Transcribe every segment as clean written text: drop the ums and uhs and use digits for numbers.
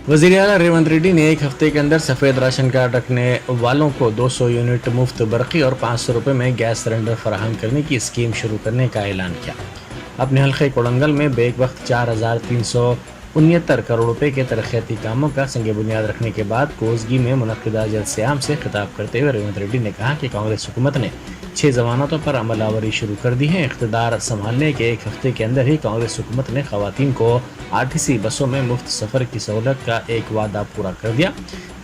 वज़ीर आला रेवंत रेड्डी ने एक हफ्ते के अंदर सफ़ेद राशन कार्ड रखने वालों को 200 यूनिट मुफ्त बरक़ी और 500 रुपये में गैस सिलेंडर फराहम करने की स्कीम शुरू करने का ऐलान किया। अपने हल्के कोड़ंगल में बेक वक्त 4,369 करोड़ रुपए के तरक्याती कामों का संग बुनियाद रखने के बाद कोसगी में मुनक़िदा जलसे आम से खिताब करते हुए रेवंत रेड्डी ने कहा कि कांग्रेस हुकूमत ने 6 ज़मानतों पर अमलावरी शुरू कर दी है। इक़्तिदार संभालने के एक हफ्ते के अंदर ही कांग्रेस हुकूमत ने ख़वातीन को आरटीसी बसों में मुफ्त सफ़र की सहूलत का एक वादा पूरा कर दिया।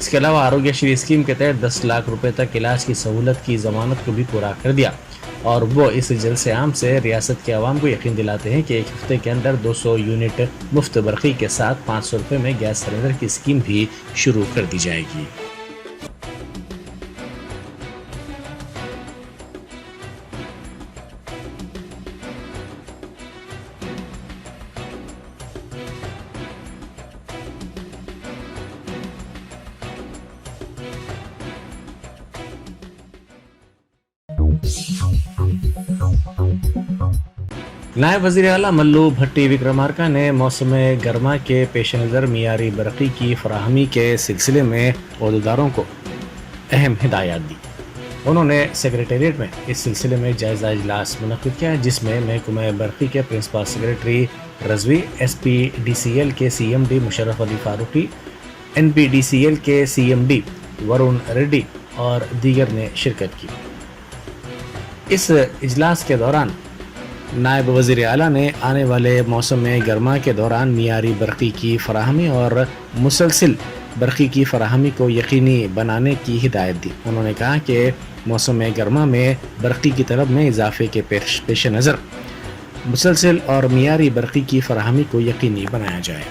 इसके अलावा आरोग्यश्री स्कीम के तहत 10 लाख रुपए तक इलाज की सहूलत की ज़मानत को भी पूरा कर दिया और वो इस जलसे आम से रियासत के अवाम को यकीन दिलाते हैं कि एक हफ्ते के अंदर 200 यूनिट मुफ्त बरक़ी के साथ 500 रुपये में गैस सिलेंडर की स्कीम भी शुरू कर दी जाएगी। नायब वज़ीर आला मल्लू भट्टी विक्रमार्का ने मौसम गर्मा के पेश नज़र मियारी बरक़ी की फराहमी के सिलसिले में ओहदेदारों को अहम हिदायत दी। उन्होंने सेक्रेटेरिएट में इस सिलसिले में जायज़ा इजलास मुनक़्क़िद किया जिसमें महकमा बरक़ी के प्रिंसिपल सेक्रेटरी रज़वी, SPDCL के CMD मुशर्रफ अली फारूकी, NPDCL के CMD वरुण रेड्डी और दीगर ने शिरकत की। इस इजलास के दौरान नायब वज़ीर आला ने आने वाले मौसम गर्मा के दौरान मियारी बरक़ी की फराहमी और मुसलसिल बरक़ी की फराहमी को यकीनी बनाने की हिदायत दी। उन्होंने कहा कि मौसम गर्मा में बरक़ी की तलब में इजाफे के पेश नज़र मुसलसिल और मियारी बरक़ी की फराहमी को यकीनी बनाया जाए।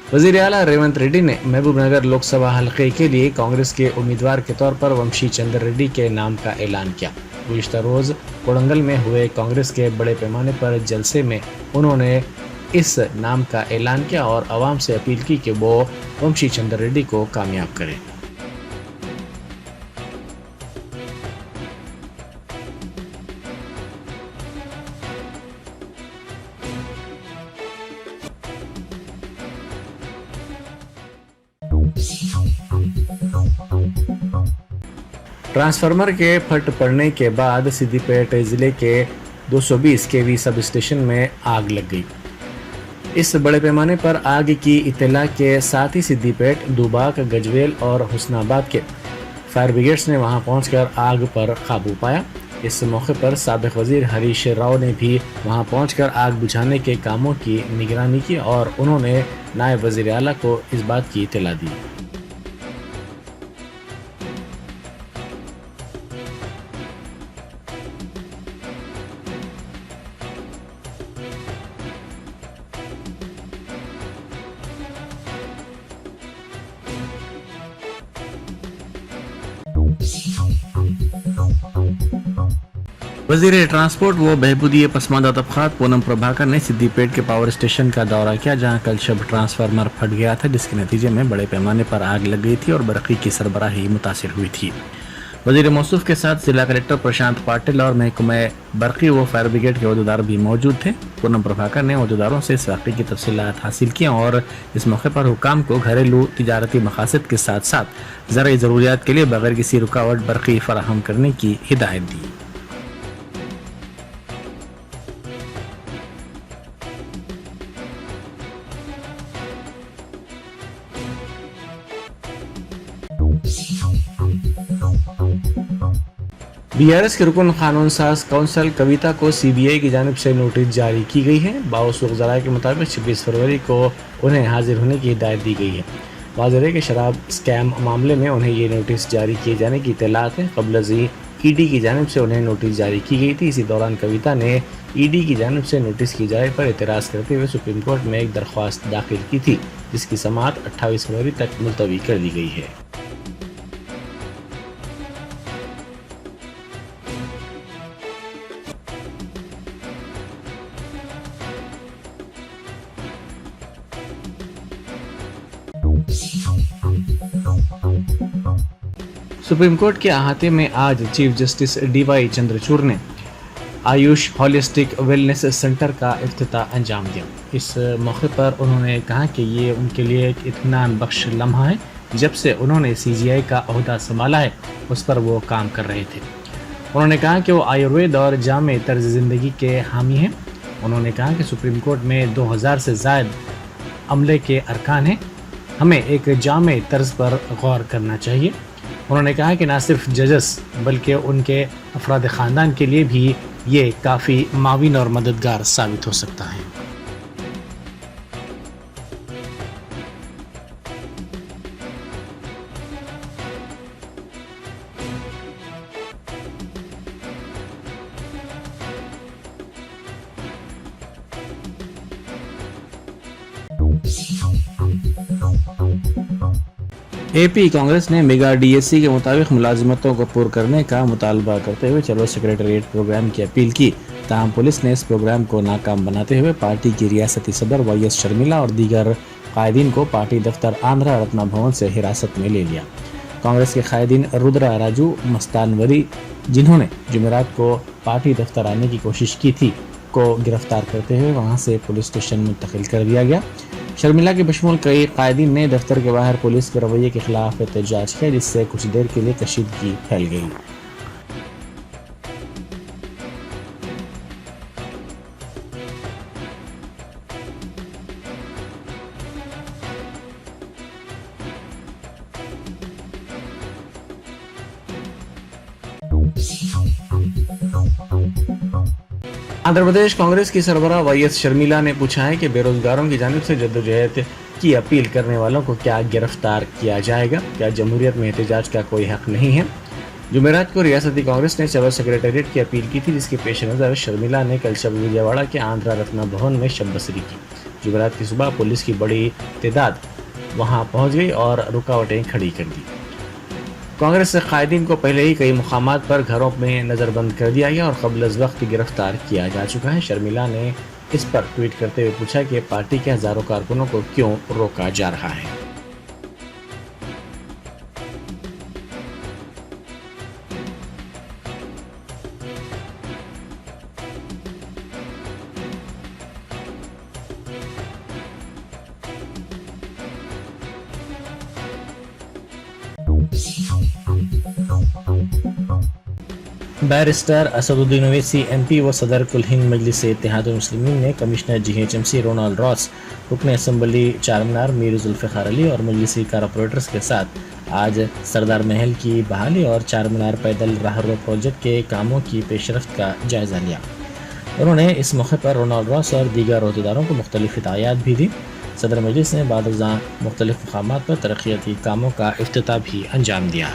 वज़ीर आला रेवंत रेड्डी ने महबूब नगर लोकसभा हल्के के लिए कांग्रेस के उम्मीदवार के तौर पर वंशी चंद्र रेड्डी के नाम का ऐलान किया। गुज़िश्ता रोज़ कोड़ंगल में हुए कांग्रेस के बड़े पैमाने पर जलसे में उन्होंने इस नाम का ऐलान किया और आवाम से अपील की कि वो वंशी चंद्र रेड्डी को कामयाब करें। ट्रांसफार्मर के फट पड़ने के बाद सिद्दीपेट ज़िले के 220 kV सब स्टेशन में आग लग गई। इस बड़े पैमाने पर आग की इत्तला के साथ ही सिद्दीपेट, दूबाक, गजवेल और हुस्नाबाद के फायर ब्रिगेड्स ने वहां पहुंचकर आग पर काबू पाया। इस मौके पर साबिक वज़ीर हरीश राव ने भी वहां पहुंचकर आग बुझाने के कामों की निगरानी की और उन्होंने नायब वज़ीर आला को इस बात की इत्तला दी। वज़ीर ट्रांसपोर्ट व बहबूदी पसमानदा तबक़ात पूनम प्रभाकर ने सिद्दीपेट के पावर स्टेशन का दौरा किया जहां कल शब ट्रांसफार्मर फट गया था जिसके नतीजे में बड़े पैमाने पर आग लग गई थी और बरक़ी की सरबराही मुतासिर हुई थी। वज़ीर मौसूफ के साथ जिला कलेक्टर प्रशांत पाटिल और महकमा बरक़ी व फायर ब्रिगेड के अहदेदार भी मौजूद थे। पूनम प्रभाकर ने अहदेदारों से इस वाक़े की तफसीलात हासिल की और इस मौके पर हुकाम को घरेलू तिजारती मकासद के साथ साथ ज़रूरी ज़रूरियात के लिए बगैर किसी रुकावट बरक़ी फराहम करने की हिदायत दी। BRS के रुकन कानून साज काउंसिल कविता को CBI की जानिब से नोटिस जारी की गई है। बावसूख ज़राए के मुताबिक 26 फरवरी को उन्हें हाजिर होने की हिदायत दी गई है। वाज़ेह है कि शराब स्कैम मामले में उन्हें ये नोटिस जारी किए जाने की इत्तलात है। क़ब्ल अज़ी ED की जानिब से उन्हें नोटिस जारी की गई थी। इसी दौरान कविता ने ED की जानिब से नोटिस की जाए पर एतराज़ करते हुए सुप्रीम कोर्ट में एक दरख्वास्त दाखिल की थी जिसकी समाअत 28 फरवरी तक मुलतवी कर दी गई है। सुप्रीम कोर्ट के अहाते में आज चीफ जस्टिस DY चंद्रचूड़ ने आयुष हॉलिस्टिक वेलनेस सेंटर का इफ्तिताह अंजाम दिया। इस मौके पर उन्होंने कहा कि ये उनके लिए एक इत्मीनान बख्श लम्हा है। जब से उन्होंने CGI का ओहदा संभाला है उस पर वो काम कर रहे थे। उन्होंने कहा कि वो आयुर्वेद और जामे तर्ज ज़िंदगी के हामी हैं। उन्होंने कहा कि सुप्रीम कोर्ट में 2000 से ज़ायद अमले के अरकान हैं। हमें एक जामे तर्ज पर गौर करना चाहिए। उन्होंने कहा कि न सिर्फ जजेस बल्कि उनके अफराद ख़ानदान के लिए भी ये काफ़ी माविन और मददगार साबित हो सकता है। AP कांग्रेस ने मेगा DSC के मुताबिक मुलाजिमतों को पूर्ण करने का मुतालबा करते हुए चलो सेक्रेटरीट प्रोग्राम की अपील की। ताहम पुलिस ने इस प्रोग्राम को नाकाम बनाते हुए पार्टी की रियासती सदर YS शर्मिला और दीगर कायदीन को पार्टी दफ्तर आंध्रा रत्ना भवन से हिरासत में ले लिया। कांग्रेस के कायदीन रुद्रा राजू मस्तानवरी, जिन्होंने जुमेरात को पार्टी दफ्तर आने की कोशिश की थी, को गिरफ्तार करते हुए वहां से पुलिस स्टेशन मुंतकिल कर दिया गया। शर्मिला के बशमूल कई कायदीन ने दफ्तर के बाहर पुलिस के रवैये के खिलाफ एहतजाज किया, जिससे कुछ देर के लिए कशीदगी फैल गई। आंध्र प्रदेश कांग्रेस की सरबराह YS शर्मिला ने पूछा है कि बेरोजगारों की जानिब से जद्दोजहद की अपील करने वालों को क्या गिरफ्तार किया जाएगा? क्या जमहूरियत में एहतजाज का कोई हक नहीं है? जुमेरात को रियासती कांग्रेस ने चलो सेक्रेटरीट की अपील की थी, जिसके पेश नज़र शर्मिला ने कल शब विजयवाड़ा के आंध्रा रत्ना भवन में शब बसरी की। जुमेरात की सुबह पुलिस की बड़ी तादाद वहां पहुंच गई और रुकावटें खड़ी कर दी। कांग्रेस से कायदीन को पहले ही कई मुकामात पर घरों में नज़रबंद कर दिया गया और क़ब्ल वक्त गिरफ्तार किया जा चुका है। शर्मिला ने इस पर ट्वीट करते हुए पूछा कि पार्टी के हज़ारों कारकुनों को क्यों रोका जा रहा है। बैरिस्टर असदुद्दीन ओवैसी MP व सदर कुल हिंद मजलिस इत्तेहादुल मुस्लिमीन ने कमिश्नर GHMC रोनाल्ड रॉस, रुकन असम्बली चारमीनार मीर जुल्फ़िकार अली और मजलिसी कारपोरेटर्स के साथ आज सरदार महल की बहाली और चारमीनार पैदल राहरो प्रोजेक्ट के कामों की पेशरफ्त का जायज़ा लिया। उन्होंने इस मौके पर रोनाल्ड रॉस और दीगर अहदेदारों को मुख्तलिफ हिदायत भी दी। सदर मजलिस ने बाद मुख्तलिफ मकामात पर तरक्याती कामों का इफ्तिताह भी अंजाम दिया।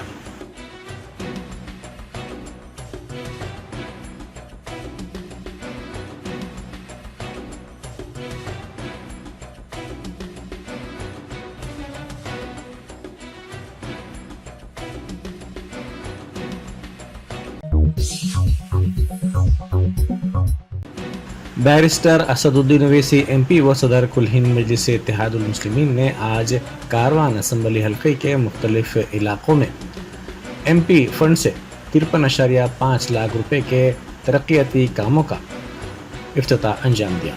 बैरिस्टर असदुद्दीन ओवैसी MP व सदर कुल हिंद मजलिस इत्तेहादुल मुस्लिमीन ने आज कारवान असम्बली हल्के के मुख्तलिफ इलाक़ों में MP फंड से 53.5 लाख रुपए के तरक्याती कामों का इफ्तिताह अंजाम दिया।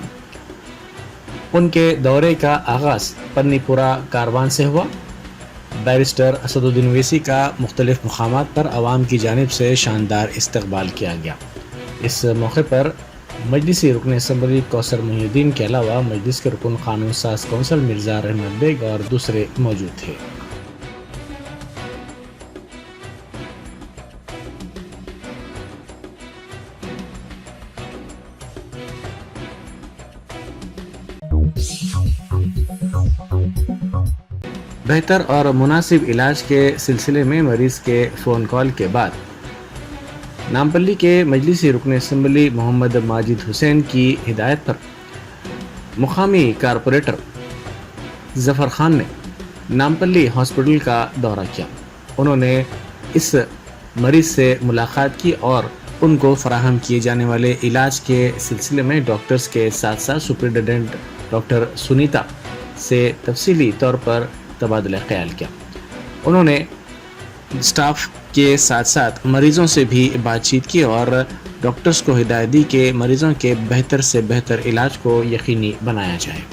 उनके दौरे का आगाज़ पन्नीपुरा कारवान से हुआ। बैरिस्टर असदुद्दीन ओवैसी का मुख्तलिफ मकामात पर आवाम की जानिब से शानदार इस्तकबाल किया गया। इस मौके पर मजलिसी रुकन असम्बली कौसर मुहिउद्दीन के अलावा मजलिस के रुकन कानून साज कौंसल मिर्ज़ा रहमत बेग और दूसरे मौजूद थे। बेहतर और मुनासिब इलाज के सिलसिले में मरीज़ के फ़ोन कॉल के बाद नामपल्ली के मजलिसी रुकन असम्बली मोहम्मद माजिद हुसैन की हिदायत पर मुकामी कारपोरेटर ज़फ़र खान ने नामपल्ली हॉस्पिटल का दौरा किया। उन्होंने इस मरीज़ से मुलाकात की और उनको फराहम किए जाने वाले इलाज के सिलसिले में डॉक्टर्स के साथ साथ सुपरिटेंडेंट डॉक्टर सुनीता से तफसीली तौर पर तबादला ख्याल किया। उन्होंने स्टाफ के साथ साथ मरीजों से भी बातचीत की और डॉक्टर्स को हिदायत दी कि मरीजों के बेहतर से बेहतर इलाज को यकीनी बनाया जाए।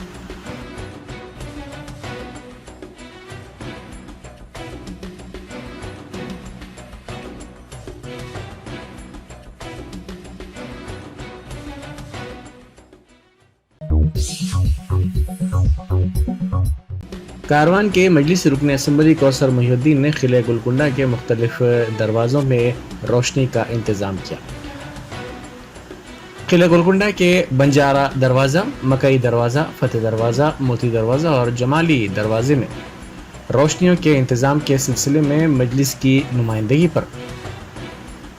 कारवान के मजलिस रुकन असम्बली कौसर मुहिउद्दीन ने किले गोलकुंडा के मुख्तलिफ दरवाज़ों में रोशनी का इंतज़ाम किया। किले गोलकुंडा के बंजारा दरवाज़ा, मकई दरवाज़ा, फतेह दरवाज़ा, मोती दरवाज़ा और जमाली दरवाज़े में रोशनियों के इंतज़ाम के सिलसिले में मजलिस की नुमाइंदगी पर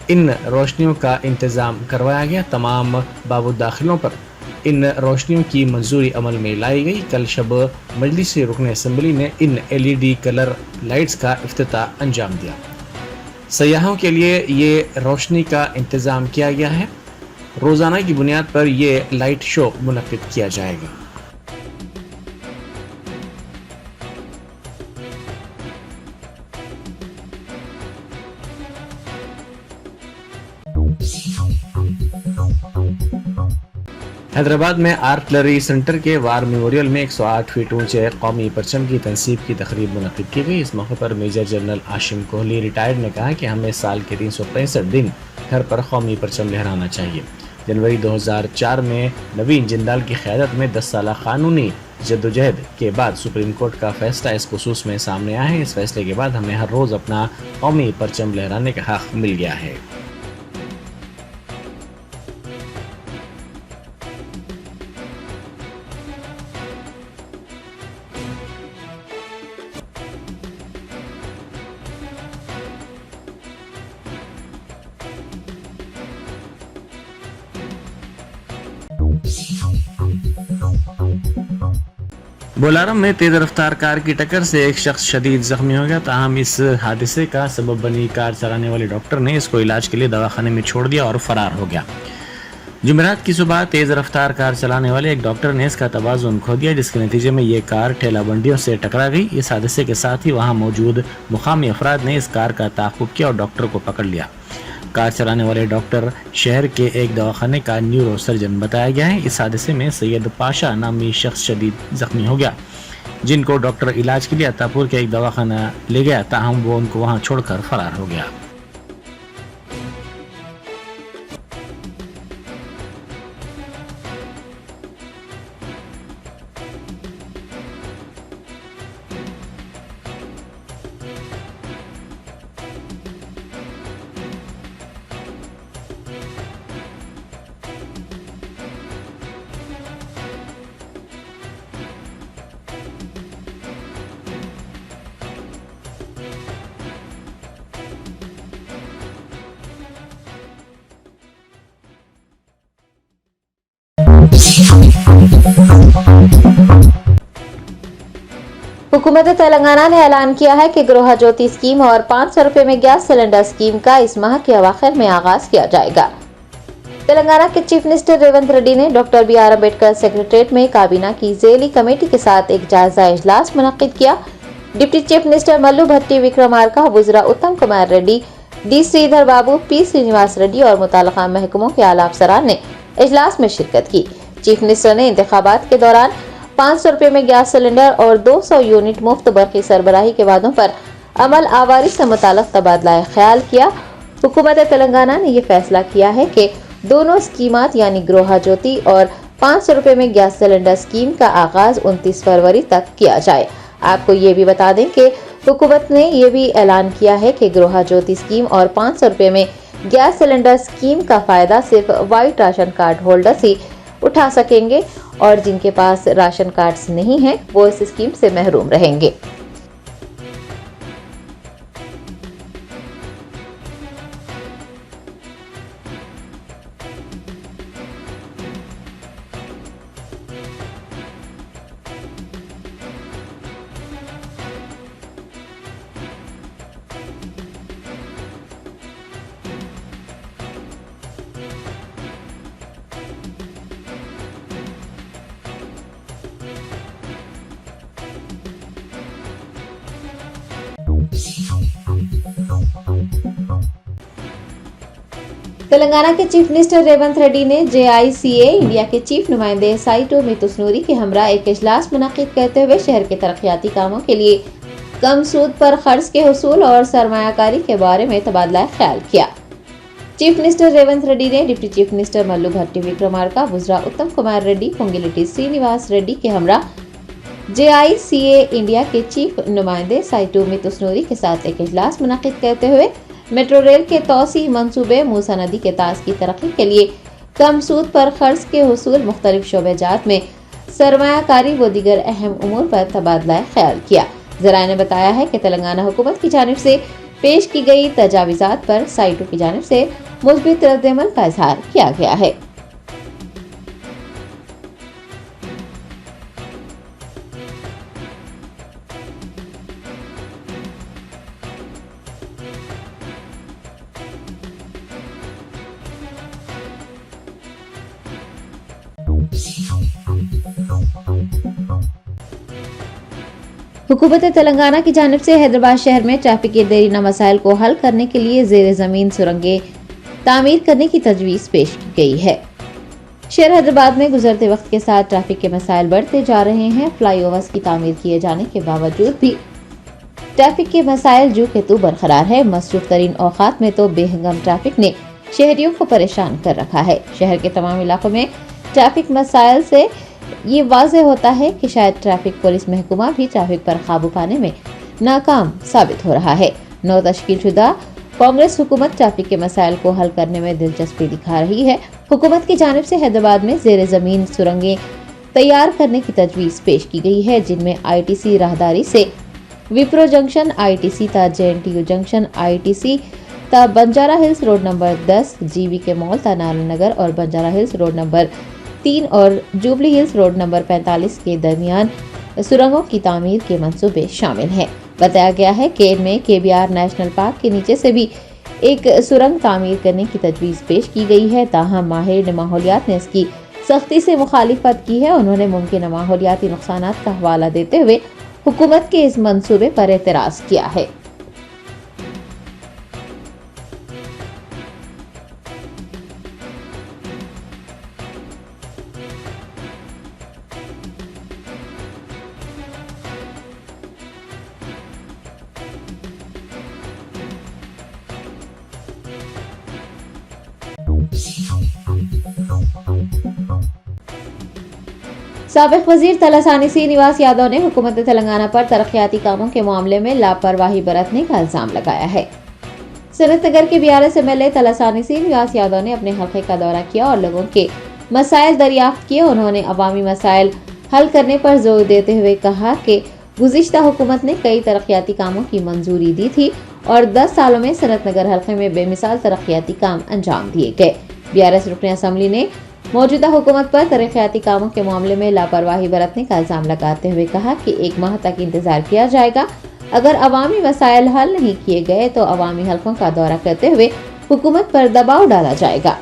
इन रोशनियों का इंतज़ाम करवाया गया। तमाम बाबू दाखिलों पर इन रोशनियों की मंजूरी अमल में लाई गई। कल शब मजलिस रुकन असम्बली ने इन LED कलर लाइट्स का इफ्तिताह अंजाम दिया। सयाहों के लिए ये रोशनी का इंतज़ाम किया गया है। रोज़ाना की बुनियाद पर यह लाइट शो मुनक्किद किया जाएगा। हैदराबाद में आर्टिलरी सेंटर के वार मेमोरियल में 108 फीट ऊंचे कौमी परचम की तनसीब की तकरीब मुनक्किद की गई। इस मौके पर major general Ashim Kohli retired ने कहा कि हमें साल के 365 दिन घर पर कौमी परचम लहराना चाहिए। जनवरी 2004 में नवीन जिंदाल की क़यादत में 10 साल कानूनी जद्दोजहद के बाद सुप्रीम कोर्ट का फैसला इस खुसूस में सामने आया है। इस फैसले के बाद हमें हर रोज़ अपना कौमी परचम लहराने का हक़ मिल गया है। बोलारम में तेज रफ्तार कार की टक्कर से एक शख्स शदीद जख्मी हो गया। ताहम इस हादसे का सबब बनी कार चलाने वाले डॉक्टर ने इसको इलाज के लिए दवाखाने में छोड़ दिया और फरार हो गया। जुमेरात की सुबह तेज रफ्तार कार चलाने वाले एक डॉक्टर ने इसका तवाज़ुन खो दिया, जिसके नतीजे में ये कार ठेला बंडियों से टकरा गई। इस हादसे के साथ ही वहाँ मौजूद मुकामी अफराद ने इस कार का ताक़ुब किया और डॉक्टर को पकड़ लिया। कार चलाने वाले डॉक्टर शहर के एक दवाखाने का न्यूरो सर्जन बताया गया है। इस हादसे में सैयद पाशा नामी शख्स शदीद जख्मी हो गया, जिनको डॉक्टर इलाज के लिए अत्तापुर के एक दवाखाना ले गया। ताहम वो उनको वहां छोड़कर फरार हो गया। हुकूमत तेलंगाना ने ऐलान किया है कि गृह ज्योति स्कीम और 500 रुपए में गैस सिलेंडर स्कीम का इस माह के अवाखिर में आगाज किया जाएगा। तेलंगाना के चीफ मिनिस्टर रेवंत रेड्डी ने डॉक्टर BR अम्बेडकर सेक्रेटेरिएट में काबीना की ज़ेली कमेटी के साथ एक जायजा इजलास मुनक्किद किया। डिप्टी चीफ मिनिस्टर मल्लू भट्टी विक्रमार्का, वज़ीर उत्तम कुमार रेड्डी, D श्रीधर बाबू, P श्रीनिवास रेड्डी और मुताल्लिका महकमों के आला अफसरान ने इजलास में शिरकत की। चीफ मिनिस्टर ने इंतखाबात के दौरान 500 रुपए में गैस सिलेंडर और 200 यूनिट मुफ्त बरक़ी सरबराही के वादों पर अमल आवारी से मुताल्लिक़ तबादला ख्याल किया। हुकूमत तेलंगाना ने यह फैसला किया है कि दोनों स्कीमात यानी गृह ज्योति और 500 रुपए में गैस सिलेंडर स्कीम का आगाज 29 फरवरी तक किया जाए। आपको ये भी बता दें कि हुकूमत ने यह भी ऐलान किया है कि गृह ज्योति स्कीम और 500 रुपए में गैस सिलेंडर स्कीम का फायदा सिर्फ वाइट राशन कार्ड होल्डर्स ही उठा सकेंगे और जिनके पास राशन कार्ड्स नहीं हैं वो इस स्कीम से महरूम रहेंगे। तेलंगाना के चीफ मिनिस्टर रेवंत रेड्डी ने JICA इंडिया के चीफ नुमाइंदे साइटो मितुस्नूरी के हमरा एक इजलास मुनक्किद करते हुए शहर के तरक्याती कामों के लिए कम सूद पर खर्च के हुसूल और सरमायाकारी के बारे में तबादला ख्याल किया। चीफ मिनिस्टर रेवंत रेड्डी ने डिप्टी चीफ मिनिस्टर मल्लू भट्टी विक्रमार्का, वुजरा उत्तम कुमार रेड्डी, पोंगिलेटी श्रीनिवास रेड्डी के हमरा JICA इंडिया के चीफ नुमाइंदे साइटो मितुस्नूरी के साथ एक इजलास मुनक्किद करते हुए मेट्रो रेल के तौसी मंसूबे, मूसा नदी के तास की तरक्की के लिए कम सूद पर खर्च के हुसूल, मुख्तलिफ शोबेजात में सरमायाकारी व दीगर अहम उमूर पर तबादला ख्याल किया। ज़राए ने बताया है कि तेलंगाना हुकूमत की जानिब से पेश की गई तजावीज़ात पर साइटों की जानिब से मुस्बित रद्द-ए-अमल का इजहार किया गया है। हुकूमत तेलंगाना की जानिब से हैदराबाद शहर में ट्रैफिक के देरीना मसाइल को हल करने के लिए ज़ेर ज़मीन सुरंगें तामीर करने की तजवीज़ पेश की गई है। शहर हैदराबाद में गुजरते वक्त के साथ ट्रैफिक के मसाइल बढ़ते जा रहे हैं। फ्लाईओवर्स की तामीर किए जाने के बावजूद भी ट्रैफिक के मसाइल जो के तू बरकरार है। मसरूफ तरीन औकात में तो बेहंगम ट्रैफिक ने शहरियों को परेशान कर रखा है। शहर के तमाम इलाकों में ट्रैफिक मसाइल से ये वाज़ेह होता है कि शायद ट्रैफिक पुलिस महकमा भी ट्रैफिक पर काबू पाने में नाकाम साबित हो रहा है। नौ तश्कील शुदा कांग्रेस हुकूमत ट्रैफिक के मसाइल को हल करने में दिलचस्पी दिखा रही है। हुकूमत की जानिब से हैदराबाद में ज़ेर ज़मीन सुरंगें तैयार करने की तजवीज़ पेश की गई है, जिनमें ITC राहदारी से विप्रो जंक्शन, ITC ता JNTU जंक्शन, ITC ता Banjara hills road number 10, GVK mall ता नारायण नगर और बंजारा हिल्स रोड नंबर 3 और जुबली हिल्स रोड नंबर 45 के दरमियान सुरंगों की तामीर के मंसूबे शामिल हैं। बताया गया है कि इनमें KBR नेशनल पार्क के नीचे से भी एक सुरंग तामीर करने की तजवीज़ पेश की गई है। ताहम माहिर माहौलियात ने इसकी सख्ती से मुखालिफत की है। उन्होंने मुमकिन माहौलियाती नुकसानात का हवाला देते हुए हुकूमत के इस मंसूबे पर एतराज़ किया है। साबिक वजीर तलासानी श्रीनिवास यादव ने हुकूमत तेलंगाना पर तरक्याती कामों के मामले में लापरवाही बरतने का इल्जाम लगाया है। सनत नगर के BRS MLA तलासानी श्रीनिवास यादव ने अपने हल्के का दौरा किया और लोगों के मसाइल दरियाफ्त किए। उन्होंने अवामी मसाइल हल करने पर जोर देते हुए कहा कि गुज़िश्ता हुकूमत ने कई तरक्याती कामों की मंजूरी दी थी और 10 सालों में सनत नगर हल्के में बेमिसाल तरक्याती काम अंजाम दिए गए। BRS रुकन असम्बली ने मौजूदा हुकूमत पर तरक्याती कामों के मामले में लापरवाही बरतने का इल्जाम लगाते हुए कहा कि 1 माह तक इंतजार किया जाएगा। अगर अवामी मसाइल हल नहीं किए गए तो अवामी हलकों का दौरा करते हुए हुकूमत पर दबाव डाला जाएगा।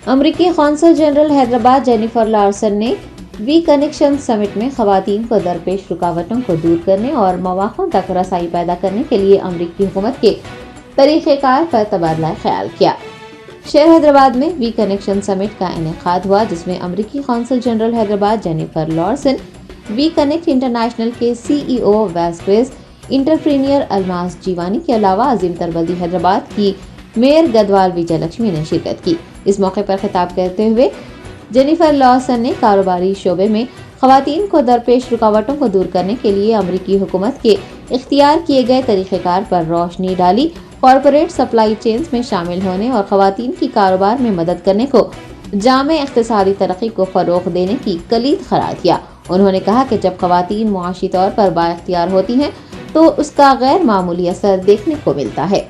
अमरीकी consul general Hyderabad Jennifer Larsen ने वी कनेक्शन समिट में खवातीन को दरपेश रुकावटों को दूर करने और मौक़ों तक रसाई पैदा करने के लिए अमरीकी हुकूमत के तरीक़ेकार पर तबादला ख्याल किया। शहर हैदराबाद में वी कनेक्शन समिट का इनेकाद हुआ, जिसमें अमरीकी consul general Hyderabad Jennifer Larson, we connect international के CEO Vasquez, entrepreneur Almas Jivani के अलावा अजीम तरबल्दी हैदराबाद की मेयर गदवाल विजयलक्ष्मी ने शिरकत की। इस मौके पर खिताब करते हुए जेनिफर लॉसन ने कारोबारी शोबे में खवातीन को दरपेश रुकावटों को दूर करने के लिए अमरीकी हुकूमत के इख्तियार किए गए तरीक़ेकार पर रोशनी डाली। कॉरपोरेट सप्लाई चेन्स में शामिल होने और खवातीन की कारोबार में मदद करने को जामे इक़्तिसादी तरक्की को फ़रोग़ देने की कलीद करार दिया। उन्होंने कहा कि जब खवातीन मुआशी तौर पर बाइख्तियार होती हैं तो उसका गैर मामूली असर देखने को मिलता है।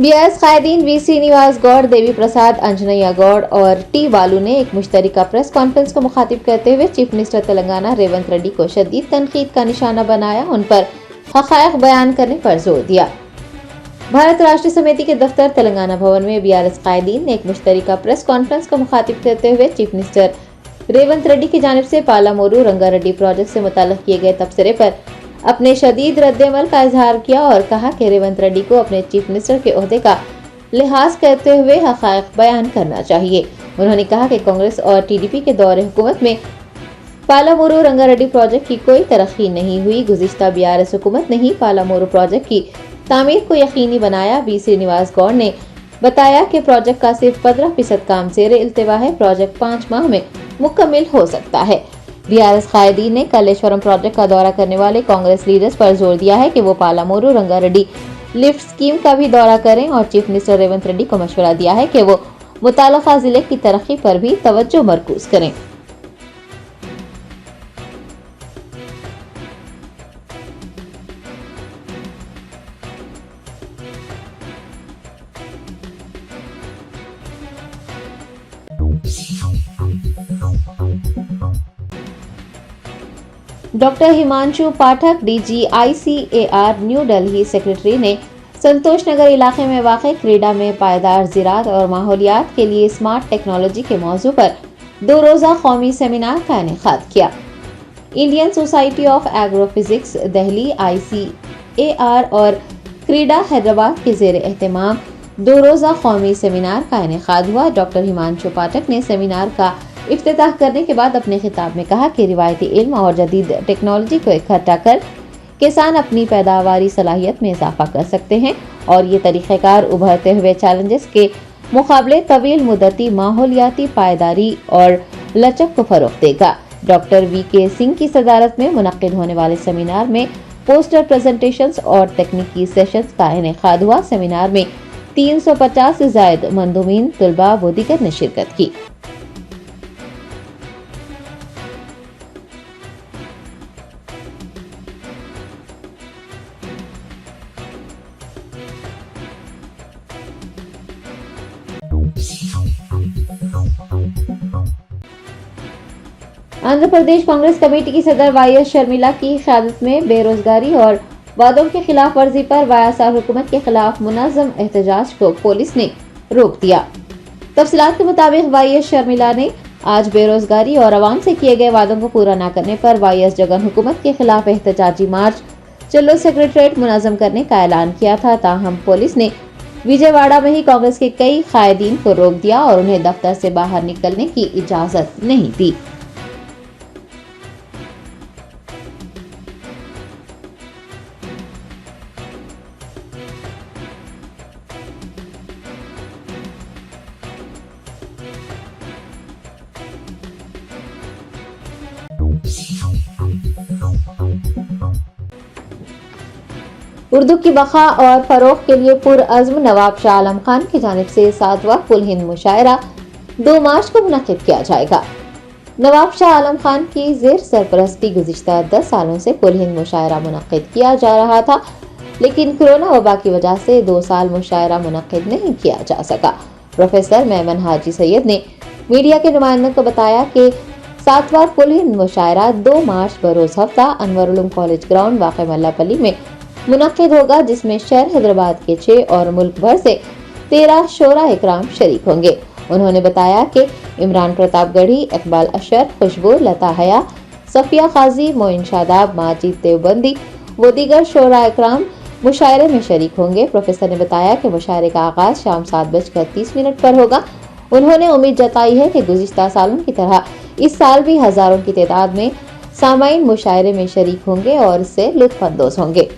बीआरएस कायदीन वी श्रीनिवास गौड़, देवी प्रसाद, अंजनैया गौड़ और टी बालू ने एक मुश्तरका प्रेस कॉन्फ्रेंस को मुखातिब करते हुए चीफ मिनिस्टर तेलंगाना रेवंत रेड्डी को शदीद तनकीद का निशाना बनाया, उन पर हक़ाइक़ बयान करने पर जोर दिया। भारत राष्ट्र समिति के दफ्तर तेलंगाना भवन में बीआरएस कायदीन ने एक मुश्तरका प्रेस कॉन्फ्रेंस को मुखातिब करते हुए चीफ मिनिस्टर रेवंत रेड्डी की जानिब से पालामोरू रंगारेड्डी प्रोजेक्ट से मुताल्लिक़ किए गए तबसरे पर अपने शदीद रद्द-ए-अमल का इजहार किया और कहा कि रेवंत रेड्डी को अपने चीफ मिनिस्टर के ओहदे का लिहाज करते हुए हक़ाइक़ बयान करना चाहिए। उन्होंने कहा कि कांग्रेस और टीडीपी के दौरे हुकूमत में पालामोरू रंगारेड्डी प्रोजेक्ट की कोई तरक्की नहीं हुई। गुज़िश्ता बीआरएस हुकूमत ने ही पालामोरू प्रोजेक्ट की तामीर को यकीनी बनाया। वी श्रीनिवास गौड़ ने बताया कि प्रोजेक्ट का सिर्फ 15% काम ज़ेरे इल्तिवा है। प्रोजेक्ट 5 माह में मुकम्मल हो सकता है। बीआरएस कायदीन ने कलेश्वरम प्रोजेक्ट का दौरा करने वाले कांग्रेस लीडर्स पर जोर दिया है कि वो पालामोरू रंगारेड्डी लिफ्ट स्कीम का भी दौरा करें और चीफ मिनिस्टर रेवंत रेड्डी को मशवरा दिया है कि वो मुताल्लिक़ा जिले की तरक्की पर भी तवज्जो मरकूज करें। डॉक्टर हिमांशु पाठक, DGICAR न्यू दिल्ली सेक्रेटरी ने संतोष नगर इलाके में वाक़ क्रीडा में पायदार ज़राअत और माहौलियात के लिए स्मार्ट टेक्नोलॉजी के मौजू पर 2 रोज़ा कौमी सेमिनार का इनेकाद किया। Indian society of agrophysics Delhi ICAR और क्रीडा हैदराबाद के ज़ेर एहतमाम 2 रोज़ा कौमी सेमिनार का इनेकाद हुआ। डॉक्टर हिमांशु पाठक ने सेमिनार का इफ्तिताह करने के बाद अपने खिताब में कहा कि रिवायती इल्म और जदीद टेक्नोलॉजी को इकट्ठा कर किसान अपनी पैदावारी सलाहियत में इजाफा कर सकते हैं और ये तरीक़ेकार उभरते हुए चैलेंजेस के मुकाबले तवील मुद्दती माहौलियाती पायदारी और लचक को फ़रोग़ देगा। डॉक्टर VK सिंह की सदारत में मुनक्किद होने वाले सेमिनार में पोस्टर प्रेजेंटेशंस और तकनीकी सेशंस का इनेकाद हुआ। सेमिनार में 350 से ज़ायद मंदूमीन, तुलबा व दीगर ने शिरकत की। आंध्र प्रदेश कांग्रेस कमेटी की सदर YS शर्मिला की क़यादत में बेरोजगारी और वादों की खिलाफ वर्जी पर वायएसआर हुकूमत के खिलाफ मुनज़्ज़म एहतजाज को पुलिस ने रोक दिया। तफसीलात के मुताबिक YS शर्मिला ने आज बेरोजगारी और आवाम से किए गए वादों को पूरा न करने पर YS जगन हुकूमत के खिलाफ एहतजाजी मार्च चलो सेक्रेटरीट मुनज़्ज़म करने का ऐलान किया था। ताहम पुलिस ने विजयवाड़ा में ही कांग्रेस के कई कायदीन को रोक दिया और उन्हें दफ्तर से बाहर निकलने की इजाजत नहीं दी। उर्दू की बका और फरोग के लिए पुरअज़्म नवाब शाह आलम खान की जानिब से 7वां कुल हिंद मुशायरा 2 मार्च को मुनक़्क़िद किया जाएगा। नवाब शाह आलम खान की ज़ेर सरपरस्ती गुज़िश्ता 10 सालों से कुल हिंद मुशायरा मुनक़्क़िद किया जा रहा था, लेकिन कोरोना वबा की वजह से 2 साल मुशायरा मुनक़्क़िद नहीं किया जा सका। प्रोफेसर मेमन हाजी सैयद ने मीडिया के नुमाइंदों को बताया कि 7वां कुल हिंद मुशायरा 2 मार्च बरोज़ हफ्ता अनवर उलूम कॉलेज ग्राउंड वाक़ मल्लापल्ली में मुनक़्क़िद होगा, जिसमें शहर हैदराबाद के 6 और मुल्क भर से 13 शोरा इकराम शरीक होंगे। उन्होंने बताया कि इमरान प्रतापगढ़ी, इकबाल अशर, खुशबू, लता हया, सफिया काजी, मोइन शादाब, माजिद देवबंदी व दीगर शोरा इकराम मुशायरे में शरीक होंगे। प्रोफेसर ने बताया कि मुशायरे का आगाज शाम 7:30 पर होगा। उन्होंने उम्मीद जताई है कि गुज़िश्ता सालों की तरह इस साल भी हजारों की तादाद में सामाईन मुशायरे में शरीक होंगे और इससे लुत्फ़ अंदोज़ होंगे।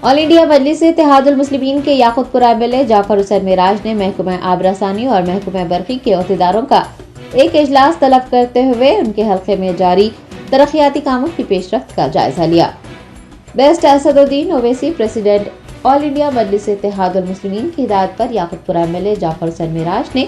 ऑल इंडिया मजलिस इत्तेहादुल मुस्लिमीन के याकूतपुर एमएलए जाफर हुसैन मिराज ने महकमा आबरसानी और महकमा बरक़ी के अहदेदारों का एक इजलास तलब करते हुए उनके हल्के में जारी तरक्याती कामों की पेशरफ्त का जायजा लिया। बेस्ट Asaduddin Owaisi president all India Majlis Ittehadul Muslimeen की हिदायत पर याकूबपुरा एमएलए जाफर हुसैन मिराज ने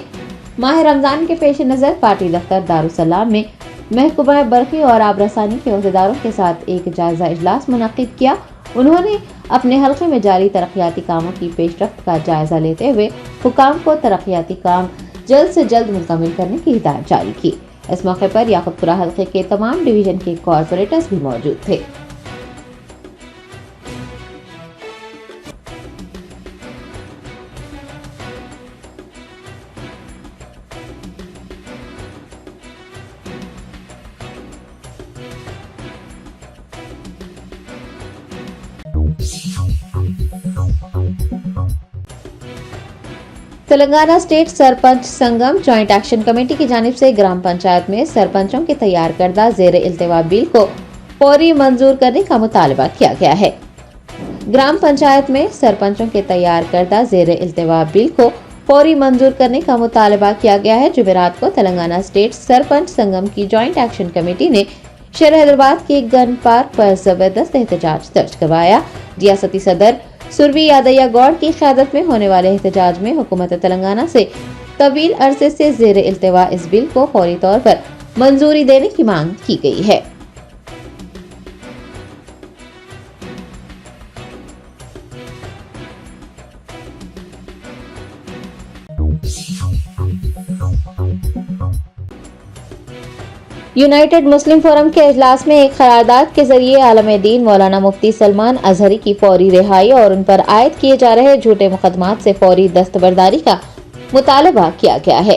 माह रमजान के पेश नज़र पार्टी दफ्तर दारुसलाम में महकमा बरक़ी और आबरसानी के अहदेदारों के साथ एक जायजा इजलास मुनक्किद किया। उन्होंने अपने हल्के में जारी तरक्याती कामों की पेशरफ्त का जायजा लेते हुए हुकाम को तरक्याती काम जल्द से जल्द मुकम्मल करने की हिदायत जारी की। इस मौके पर याकूबपुरा हल्के के तमाम डिवीजन के कॉरपोरेटर्स भी मौजूद थे। तेलंगाना स्टेट सरपंच संगम जॉइंट एक्शन कमेटी की जानिब से ग्राम पंचायत में सरपंचों के तैयार करदा ज़ेर इल्तिवा बिल को फौरी मंजूर करने का मुतालबा किया गया है। ग्राम पंचायत में सरपंचों के तैयार करदा ज़ेर इल्तिवा बिल को फौरी मंजूर करने का मुतालबा किया गया है। जुमेरात को तेलंगाना स्टेट सरपंच संगम की जॉइंट एक्शन कमेटी ने शहर हैदराबाद के गन पार्क पर जबरदस्त एहतजाज दर्ज करवाया। रियासती सदर सुरवी यादయ్య गौड़ की क़यादत में होने वाले एहतजाज में हुकूमत तेलंगाना से तवील अरसे से ज़ेर इल्तिवा इस बिल को फौरी तौर पर मंजूरी देने की मांग की गई है। यूनाइटेड मुस्लिम फोरम के इजलास में एक करारदाद के जरिए आलम दीन मौलाना मुफ्ती सलमान अजहरी की फौरी रिहाई और उन पर आयद किए जा रहे झूठे मुकदमात से फौरी दस्तबरदारी का मुतालबा किया गया है।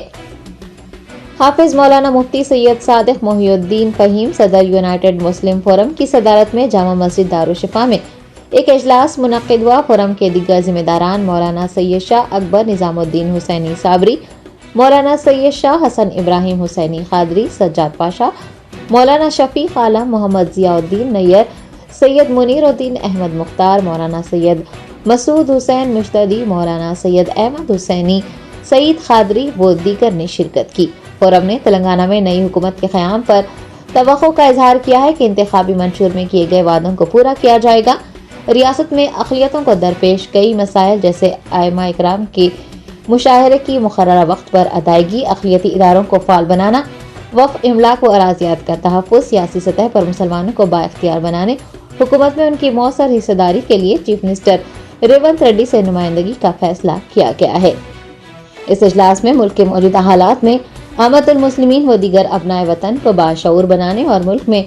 हाफिज मौलाना मुफ्ती सैयद सादिक मोहिउद्दीन फहीम सदर यूनाइटेड मुस्लिम फोरम की सदारत में जामा मस्जिद दारुशिफा में एक इजलास मुनक्किद हुआ। फोरम के दीगर जिम्मेदारान मौलाना सैयद शाह अकबर निजामुद्दीन हुसैनी साबरी, मौलाना सैयद शाह हसन इब्राहिम हुसैनी खादरी, सज्जाद पाशा, मौलाना शफीक आलम, मोहम्मद जियाउद्दीन नैयर, सैयद मुनीरुद्दीन अहमद मुख्तार, मौलाना सैयद मसूद हुसैन मुश्तदी, मौलाना सैयद अहमद हुसैनी, सईद खादरी व दीगर ने शिरकत की। फोरम ने तेलंगाना में नई हुकूमत के क़याम पर तवक्को का इजहार किया है कि इंतखाबी मंशूर में किए गए वादों को पूरा किया जाएगा। रियासत में अक़लियतों को दरपेश कई मसाइल जैसे आइमा इकराम के मुशाहरे की मुकर्ररा वक्त पर अदायगी, अक़लियती इदारों को फ़ाल बनाना, वक्फ इमलाक व अराज़ियात का तहफ़्फ़ुज़, सियासी सतह पर मुसलमानों को बाइख्तियार बनाने, हुकूमत में उनकी मौसर हिस्सेदारी के लिए चीफ मिनिस्टर रेवंत रेड्डी से नुमाइंदगी का फैसला किया गया है। इस इजलास में मुल्क के मौजूदा हालात में अमतुल मुस्लिमीन व दीगर अपनाए वतन को बाशऊर बनाने और मुल्क में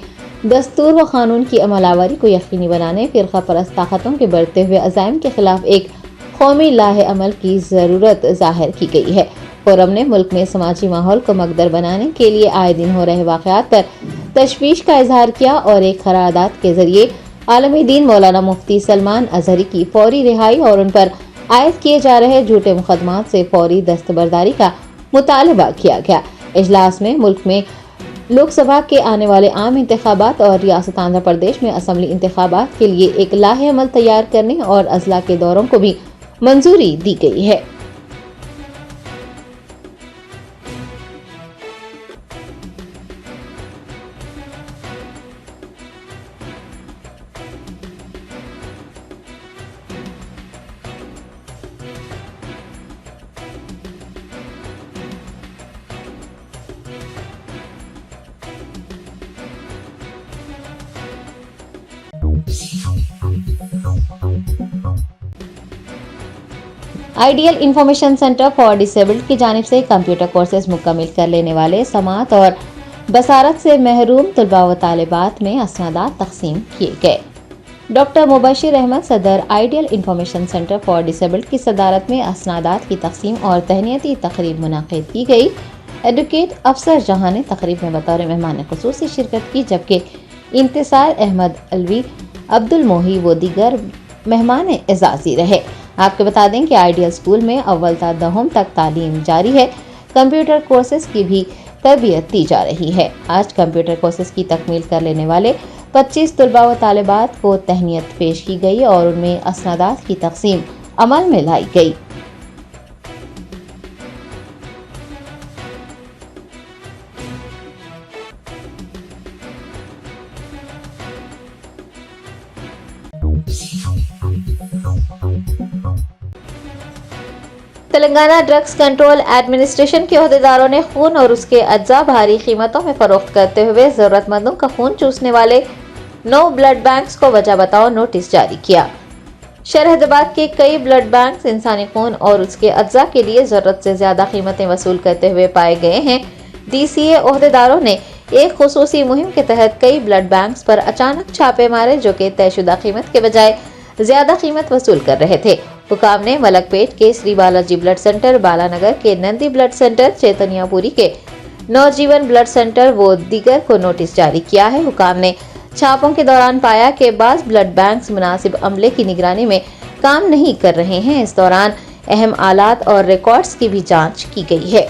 दस्तूर व कानून की अमलावरी को यकीनी बनाने, फ़िरक़ा परस्त ताकतों के बढ़ते हुए अज़ाइम के खिलाफ एक कौमी लाहे अमल की ज़रूरत ज़ाहिर की गई है। फोरम ने मुल्क में समाजी माहौल को मकदर बनाने के लिए आए दिन हो रहे वाक़यात पर तशवीश का इजहार किया और एक करारदाद के जरिए आलमी दीन मौलाना मुफ्ती सलमान अजहरी की फौरी रिहाई और उन पर आयद किए जा रहे झूठे मुकदमात से फौरी दस्तबरदारी का मुतालबा किया गया। इजलास में मुल्क में लोकसभा के आने वाले आम इंतखाबात और रियासत आंध्र प्रदेश में असम्बली इंतखाबात के लिए एक लाहे अमल तैयार करने और अजला के दौरों को भी मंजूरी दी गई है। Ideal information centre for disabled की जानिब से कंप्यूटर कोर्सेज मुकम्मल कर लेने वाले समात और बसारत से महरूम तलबा व तालिबात में असनादात तकसीम किए गए। डॉक्टर मुबशिर अहमद सदर ideal information centre for disabled की सदारत में असनादात की तकसीम और तहनीती तकरीब मुनाकिद की गई। एडवोकेट अफसर जहां ने तकरीब में बतौर मेहमान खुसूसी शिरकत की, जबकि इंतसार अहमद अलवी, अब्दुल मोही व दीगर मेहमान एजाजी रहे। आपको बता दें कि आइडियल स्कूल में अव्वल ता दहम तक तालीम जारी है। कंप्यूटर कोर्सेज की भी तरबियत दी जा रही है। आज कंप्यूटर कोर्सेज की तकमील कर लेने वाले 25 तलबा व तालिबात को तहनीत पेश की गई और उनमें असनादात की तकसीम अमल में लाई गई। تلنگانہ ڈرگس کنٹرول ایڈمنسٹریشن کے عہدیداروں نے خون اور اس کے اجزاء بھاری قیمتوں میں فروخت کرتے ہوئے ضرورت مندوں کا خون چوسنے والے 9 بلڈ بینکس کو وجہ بتاؤ نوٹس جاری کیا۔ شہر حیدرآباد کے کئی بلڈ بینکس انسانی خون اور اس کے اجزاء کے لیے ضرورت سے زیادہ قیمتیں وصول کرتے ہوئے پائے گئے ہیں۔ ڈی سی اے عہدیداروں نے ایک خصوصی مہم کے تحت کئی بلڈ بینکس پر اچانک چھاپے مارے جو کہ طے شدہ قیمت کے بجائے زیادہ قیمت وصول کر رہے تھے۔ حکام نے ملک پیٹ کے سری بالاجی بلڈ سینٹر، بالانگر کے نندی بلڈ سینٹر، چیتنیا پوری کے نوجیون بلڈ سینٹر و دیگر کو نوٹس جاری کیا ہے۔ حکام نے چھاپوں کے دوران پایا کہ بعض بلڈ بینکس مناسب عملے کی نگرانی میں کام نہیں کر رہے ہیں۔ اس دوران اہم آلات اور ریکارڈز کی بھی جانچ کی گئی ہے۔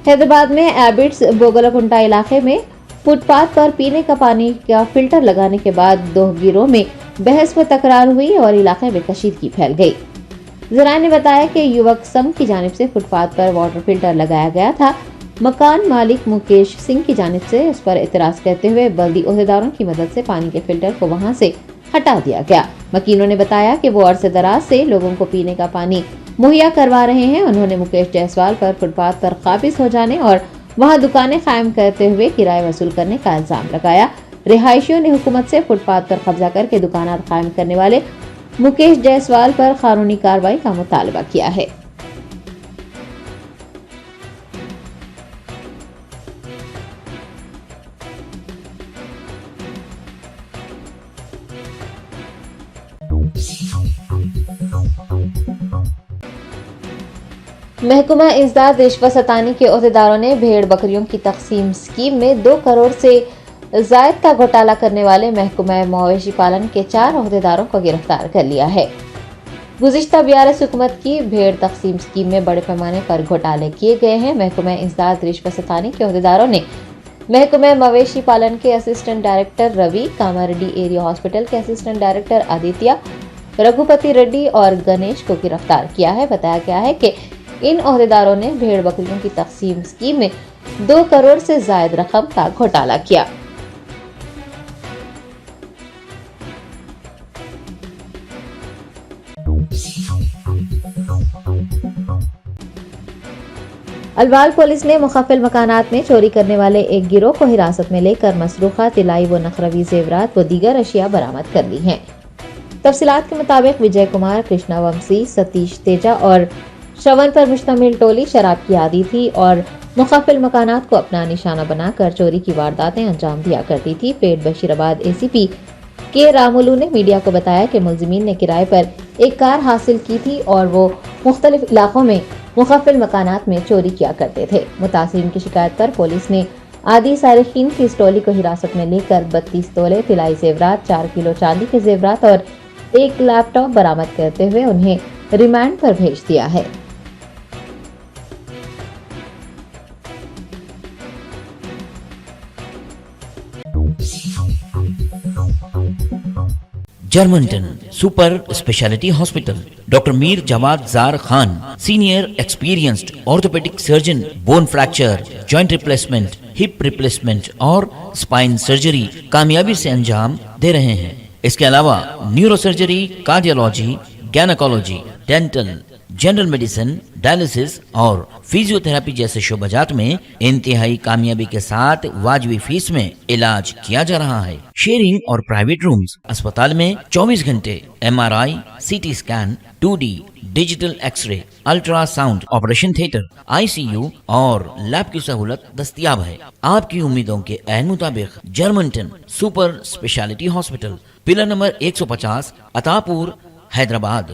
حیدرآباد میں ایبٹس بوگلکنٹا علاقے میں فٹ پاتھ پر پینے کا پانی کا فلٹر لگانے کے بعد 2 گروہ میں بحث و تکرار ہوئی اور علاقے میں کشیدگی پھیل گئی۔ ذرائع نے بتایا کہ یوک سنگھ کی جانب سے فٹ پاتھ پر واٹر فلٹر لگایا گیا تھا۔ مکان مالک مکیش سنگھ کی جانب سے اس پر اعتراض کرتے ہوئے بلدی عہدیداروں کی مدد سے پانی کے فلٹر کو وہاں سے ہٹا دیا گیا۔ مکینوں نے بتایا کہ وہ عرصے دراز سے لوگوں کو پینے کا پانی مہیا کروا رہے ہیں۔ انہوں نے مکیش جیسوال پر فٹ پاتھ پر قابض ہو جانے اور وہاں دکانیں قائم کرتے ہوئے کرایہ وصول کرنے کا الزام لگایا۔ رہائشیوں نے حکومت سے فٹ پاتھ پر قبضہ کر کے دکانات قائم کرنے والے مکیش جیسوال پر قانونی کارروائی کا مطالبہ کیا ہے۔ محکمہ ازداد رشوت ستانی کے عہدیداروں نے بھیڑ بکریوں کی تقسیم اسکیم میں 2 کروڑ سے زائد کا گھوٹالہ کرنے والے محکمہ مویشی پالن کے 4 عہدیداروں کو گرفتار کر لیا ہے۔ گزشتہ BRS حکومت کی بھیڑ تقسیم اسکیم میں بڑے پیمانے پر گھوٹالے کیے گئے ہیں۔ محکمہ ازداد رشوت ستانی کے عہدیداروں نے محکمہ مویشی پالن کے اسسٹنٹ ڈائریکٹر روی، کاماریڈی ایریا ہاسپٹل کے اسسٹنٹ ڈائریکٹر آدتیہ، رگھوپتی ریڈی اور گنیش کو گرفتار کیا ہے۔ بتایا گیا ہے کہ ان عہدیداروں نے بھیڑ بکریوں کی تقسیم اسکیم میں 2 کروڑ سے زائد رقم کا گھوٹالہ کیا۔ الوال پولیس نے مخفل مکانات میں چوری کرنے والے ایک گروہ کو حراست میں لے کر مسروقہ طلائی و نقروی زیورات و دیگر اشیاء برآمد کر لی ہیں۔ تفصیلات کے مطابق وجے کمار، کرشنا ومسی، ستیش تیجا اور شرون پر مشتمل ٹولی شراب کی عادی تھی اور مخفل مکانات کو اپنا نشانہ بنا کر چوری کی وارداتیں انجام دیا کرتی تھی۔ پیٹ بشیرآباد ACP کے رامولو نے میڈیا کو بتایا کہ ملزمین نے کرائے پر ایک کار حاصل کی تھی اور وہ مختلف علاقوں میں مخفل مکانات میں چوری کیا کرتے تھے۔ متاثرین کی شکایت پر پولیس نے عادی سارقین کی اس ٹولی کو حراست میں لے کر 32 تولے طلائی زیورات، 4 کلو چاندی کے زیورات اور ایک لیپ ٹاپ برآمد کرتے ہوئے انہیں ریمانڈ پر بھیج دیا ہے۔ Germanten super speciality hospital, doctor Mir Jawad Zar Khan, senior experienced orthopaedic surgeon, bone fracture, joint replacement, hip replacement اور اسپائن سرجری کامیابی سے انجام دے رہے ہیں۔ اس کے علاوہ neuro surgery, cardiology, gynaecology, dental, general medicine, dialysis اور فیزیو تھراپی جیسے شعبہ جات میں انتہائی کامیابی کے ساتھ واجبی فیس میں علاج کیا جا رہا ہے۔ شیئرنگ اور پرائیویٹ رومز، اسپتال میں 24 گھنٹے MRI، CT scan, 2D digital X ray, ultra sound, operation theatre, ICU اور لیب کی سہولت دستیاب ہے۔ آپ کی امیدوں کے عین مطابق Germanten super speciality hospital, pillar number 150، عطا پور، حیدرآباد۔